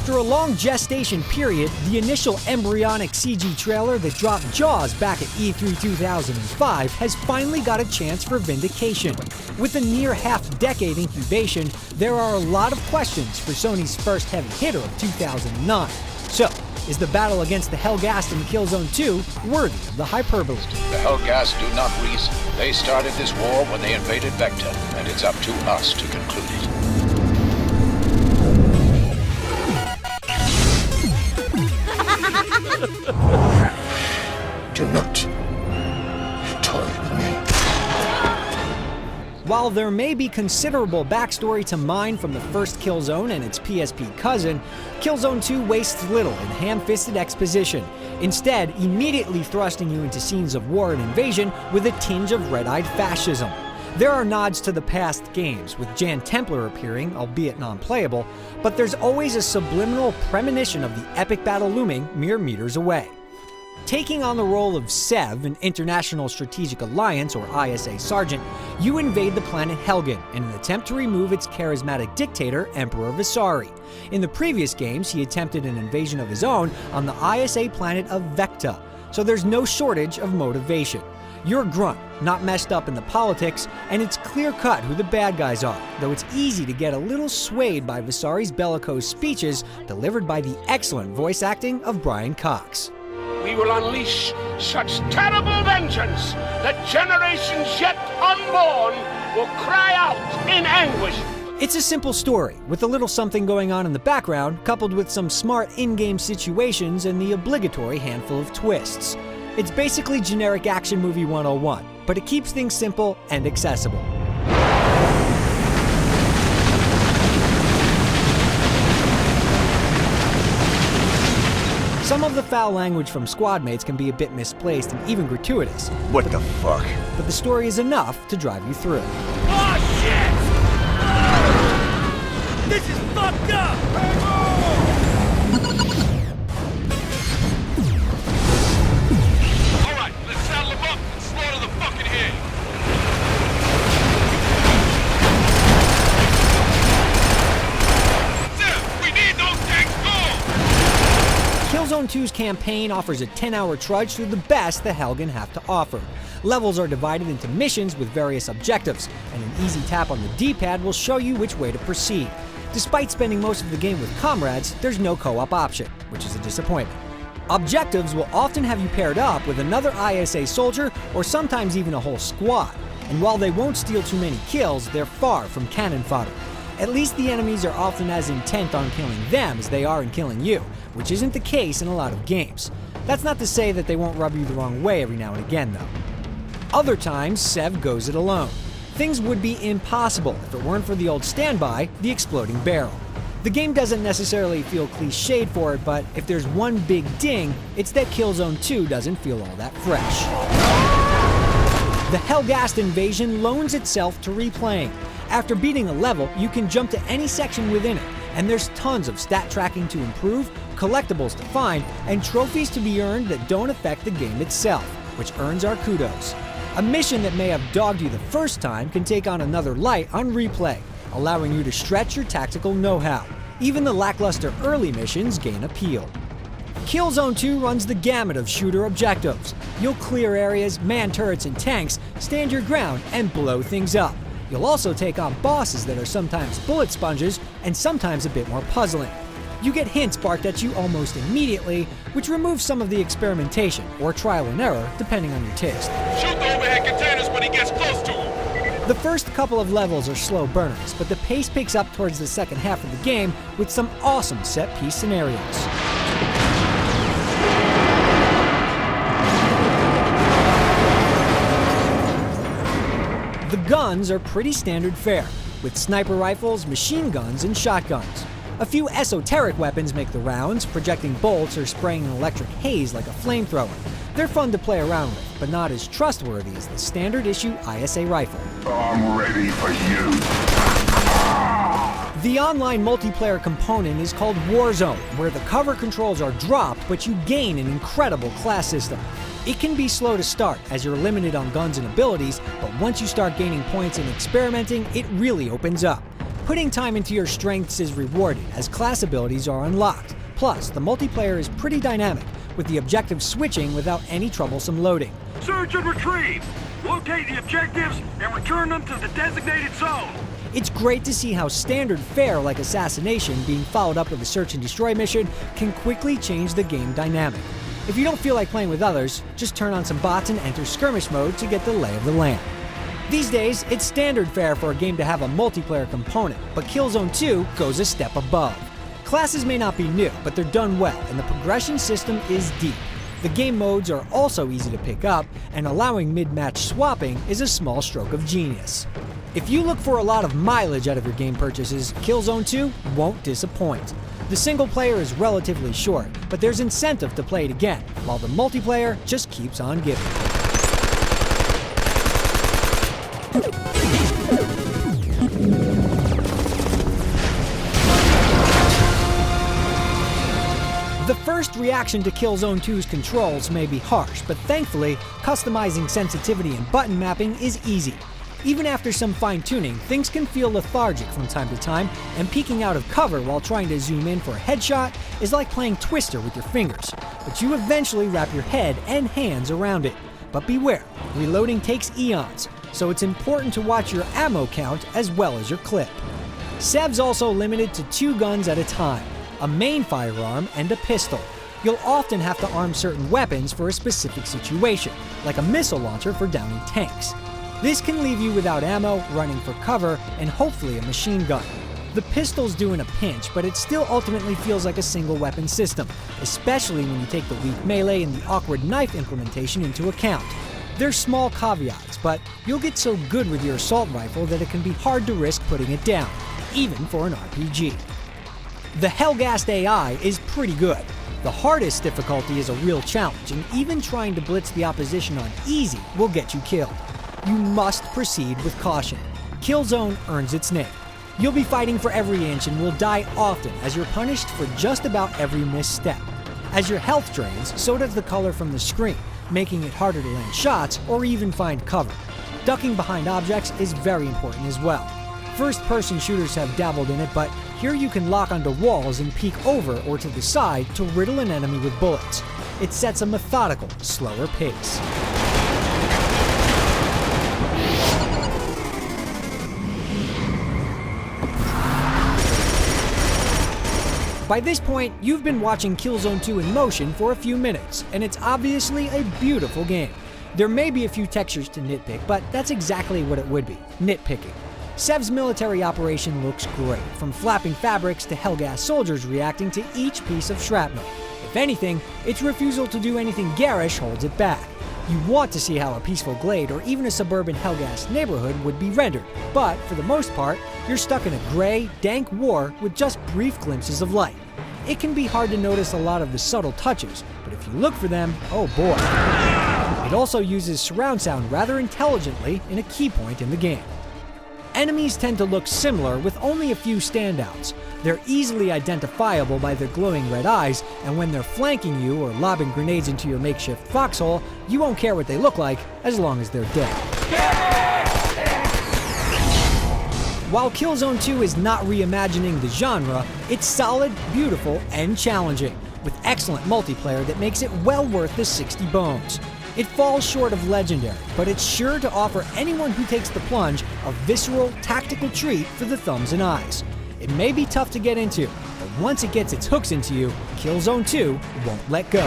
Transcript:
After a long gestation period, the initial embryonic CG trailer that dropped Jaws back at E3 2005 has finally got a chance for vindication. With a near half-decade incubation, there are a lot of questions for Sony's first heavy hitter of 2009. So, is the battle against the Helghast in Killzone 2 worthy of the hyperbole? The Helghast do not reason. They started this war when they invaded Vector, and it's up to us to conclude it. Do not toy with me. While there may be considerable backstory to mine from the first Killzone and its PSP cousin, Killzone 2 wastes little in ham-fisted exposition, instead immediately thrusting you into scenes of war and invasion with a tinge of red-eyed fascism. There are nods to the past games, with Jan Templar appearing, albeit non-playable, but there's always a subliminal premonition of the epic battle looming mere meters away. Taking on the role of Sev, an International Strategic Alliance or ISA sergeant, you invade the planet Helgen in an attempt to remove its charismatic dictator, Emperor Visari. In the previous games, he attempted an invasion of his own on the ISA planet of Vecta, so there's no shortage of motivation. You're a grunt, not messed up in the politics, and it's clear-cut who the bad guys are, though it's easy to get a little swayed by Visari's bellicose speeches delivered by the excellent voice acting of Brian Cox. We will unleash such terrible vengeance that generations yet unborn will cry out in anguish. It's a simple story, with a little something going on in the background, coupled with some smart in-game situations and the obligatory handful of twists. It's basically generic action movie 101, but it keeps things simple and accessible. Some of the foul language from squad mates can be a bit misplaced and even gratuitous. What the fuck? But the story is enough to drive you through. Oh shit! This is fucked up! Alright, let's saddle them up and slaughter the fucking head. Zip, we need those tanks gone! Killzone 2's campaign offers a 10-hour trudge through the best the Helgen have to offer. Levels are divided into missions with various objectives, and an easy tap on the D-pad will show you which way to proceed. Despite spending most of the game with comrades, there's no co-op option, which is a disappointment. Objectives will often have you paired up with another ISA soldier or sometimes even a whole squad, and while they won't steal too many kills, they're far from cannon fodder. At least the enemies are often as intent on killing them as they are in killing you, which isn't the case in a lot of games. That's not to say that they won't rub you the wrong way every now and again, though. Other times, Sev goes it alone. Things would be impossible if it weren't for the old standby, the exploding barrel. The game doesn't necessarily feel cliched for it, but if there's one big ding, it's that Killzone 2 doesn't feel all that fresh. The Helghast invasion loans itself to replaying. After beating a level, you can jump to any section within it, and there's tons of stat tracking to improve, collectibles to find, and trophies to be earned that don't affect the game itself, which earns our kudos. A mission that may have dogged you the first time can take on another light on replay, allowing you to stretch your tactical know-how. Even the lackluster early missions gain appeal. Killzone 2 runs the gamut of shooter objectives. You'll clear areas, man turrets and tanks, stand your ground, and blow things up. You'll also take on bosses that are sometimes bullet sponges and sometimes a bit more puzzling. You get hints barked at you almost immediately, which removes some of the experimentation, or trial and error, depending on your taste. Shoot the overhead containers when he gets close to them. The first couple of levels are slow burners, but the pace picks up towards the second half of the game with some awesome set-piece scenarios. The guns are pretty standard fare, with sniper rifles, machine guns, and shotguns. A few esoteric weapons make the rounds, projecting bolts or spraying an electric haze like a flamethrower. They're fun to play around with, but not as trustworthy as the standard issue ISA rifle. I'm ready for you. The online multiplayer component is called Warzone, where the cover controls are dropped, but you gain an incredible class system. It can be slow to start, as you're limited on guns and abilities, but once you start gaining points and experimenting, it really opens up. Putting time into your strengths is rewarded as class abilities are unlocked. Plus, the multiplayer is pretty dynamic, with the objectives switching without any troublesome loading. Search and retrieve! Locate the objectives and return them to the designated zone! It's great to see how standard fare like assassination being followed up with a search and destroy mission can quickly change the game dynamic. If you don't feel like playing with others, just turn on some bots and enter skirmish mode to get the lay of the land. These days, it's standard fare for a game to have a multiplayer component, but Killzone 2 goes a step above. Classes may not be new, but they're done well, and the progression system is deep. The game modes are also easy to pick up, and allowing mid-match swapping is a small stroke of genius. If you look for a lot of mileage out of your game purchases, Killzone 2 won't disappoint. The single player is relatively short, but there's incentive to play it again, while the multiplayer just keeps on giving. The first reaction to Killzone 2's controls may be harsh, but thankfully, customizing sensitivity and button mapping is easy. Even after some fine-tuning, things can feel lethargic from time to time, and peeking out of cover while trying to zoom in for a headshot is like playing Twister with your fingers, but you eventually wrap your head and hands around it. But beware, reloading takes eons, so it's important to watch your ammo count as well as your clip. Sev's also limited to 2 guns at a time, a main firearm and a pistol. You'll often have to arm certain weapons for a specific situation, like a missile launcher for downing tanks. This can leave you without ammo, running for cover, and hopefully a machine gun. The pistol's due in a pinch, but it still ultimately feels like a single weapon system, especially when you take the weak melee and the awkward knife implementation into account. There's small caveats, but you'll get so good with your assault rifle that it can be hard to risk putting it down, even for an RPG. The Hellgast AI is pretty good. The hardest difficulty is a real challenge, and even trying to blitz the opposition on easy will get you killed. You must proceed with caution. Killzone earns its name. You'll be fighting for every inch and will die often as you're punished for just about every misstep. As your health drains, so does the color from the screen, making it harder to land shots or even find cover. Ducking behind objects is very important as well. First-person shooters have dabbled in it, but here you can lock onto walls and peek over or to the side to riddle an enemy with bullets. It sets a methodical, slower pace. By this point, you've been watching Killzone 2 in motion for a few minutes, and it's obviously a beautiful game. There may be a few textures to nitpick, but that's exactly what it would be, nitpicking. Sev's military operation looks great, from flapping fabrics to Hellgast soldiers reacting to each piece of shrapnel. If anything, its refusal to do anything garish holds it back. You want to see how a peaceful glade or even a suburban Hellgast neighborhood would be rendered, but for the most part, you're stuck in a gray, dank war with just brief glimpses of light. It can be hard to notice a lot of the subtle touches, but if you look for them, oh boy. It also uses surround sound rather intelligently in a key point in the game. Enemies tend to look similar with only a few standouts. They're easily identifiable by their glowing red eyes, and when they're flanking you or lobbing grenades into your makeshift foxhole, you won't care what they look like as long as they're dead. While Killzone 2 is not reimagining the genre, it's solid, beautiful, and challenging, with excellent multiplayer that makes it well worth the 60 bones. It falls short of legendary, but it's sure to offer anyone who takes the plunge a visceral, tactical treat for the thumbs and eyes. It may be tough to get into, but once it gets its hooks into you, Killzone 2 won't let go.